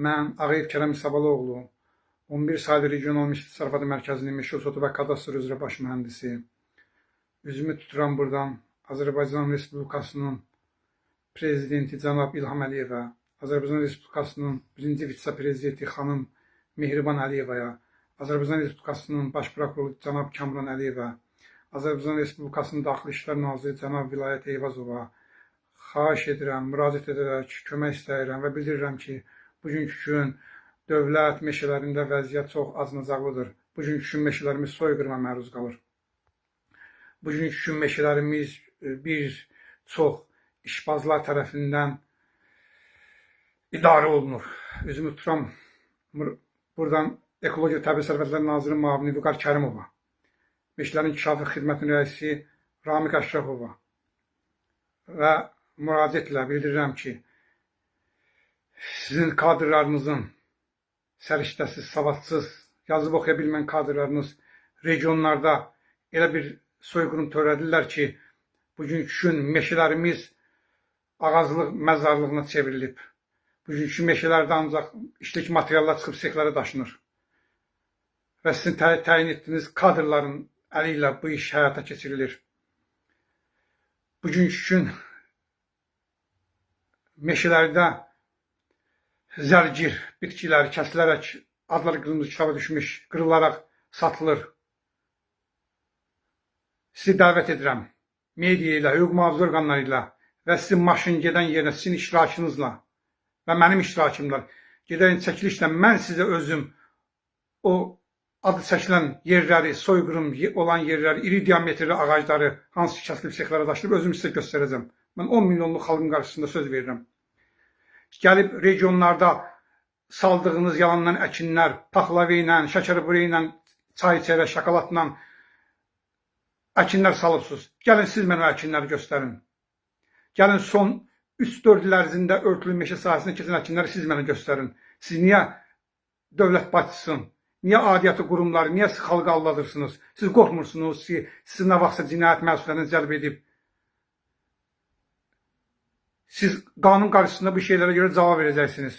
Mən Ağayev Kərəm İsabaloğlu, 11 saylı Regional Meşə Təsərrüfatı Mərkəzinin meşə otu və kadastr üzrə baş mühəndisi. Üzümü tuturam buradan Azərbaycan Respublikasının Prezidenti cənab İlham Əliyevə, Azərbaycan Respublikasının 1-ci vitse-prezidenti xanım Mehriban Əliyevaya, Azərbaycan Respublikasının Baş prokuroru cənab Kamran Əliyevə, Azərbaycan Respublikasının Daxili İşlər Naziri cənab Vilayət Eyvazova xahiş edirəm, müraciət edərək kömək istəyirəm və bildirirəm ki, bugünkü gün dövlət meşələrində vəziyyət çox acınacaqlıdır. Bugünkü gün meşələrimiz soyqırıma məruz qalır. Bugünkü gün meşələrimiz bir çox işbazlar tərəfindən idarə olunur. Üzümü tuturam buradan Ekologiya Təbii Sərvətlər Naziri müavini Vüqar Kərimova, Meşələrin İnkişafı Xidmətinin rəisi Ramik Əşrəfova və müraciətlə bildirirəm ki, sizin kadrlarınızın səriştəsiz, savadsız, yazıb oxuya bilmən kadrlarınız regionlarda elə bir soyqırım törədirlər ki, bugünkü gün meşələrimiz ağaclıq məzarlığına çevrilib. Bugünkü meşələrdə ancaq işlək materiallar çıxıb sexlərə daşınır. Və sizin təyin etdiyiniz kadrların əli ilə bu iş həyata keçirilir. Bugünkü gün meşələrdə zərgir bitkilər kəsilərək, adları qırmızı kitaba düşmüş, qırılaraq satılır. Sizi dəvət edirəm, media ilə, hüquq mühafizə orqanları ilə və sizin maşın gedən yerinə, sizin iştirakınızla və mənim iştirakımla gedən çəkilişlə mən sizə özüm o adı çəkilən yerləri, soyqırım olan yerləri, iri diametrli ağacları, hansı kəsilib sexlərə daşınıb, özüm sizə göstərəcəm. Mən 10 milyonluq xalqın qarşısında söz verirəm. Gəlib regionlarda saldığınız yalandan əkinlər, paxlavə ilə, şəkərburi ilə, çay içərə, şokoladla əkinlər salıbsınız. Gəlin siz mənə əkinləri göstərin. Gəlin son 3-4 il ərzində örtülü meşə sahəsində keçən əkinləri siz mənə göstərin. Siz niyə dövlət başçısın? Niyə adiyyatı qurumları, niyə siz xalqı aldadırsınız? Siz qorxmursunuz ki, sizin nə vaxtsa cinayət məsuliyyətini cəlb edib. Siz qanun qarşısında bu şeylərə görə cavab verəcəksiniz.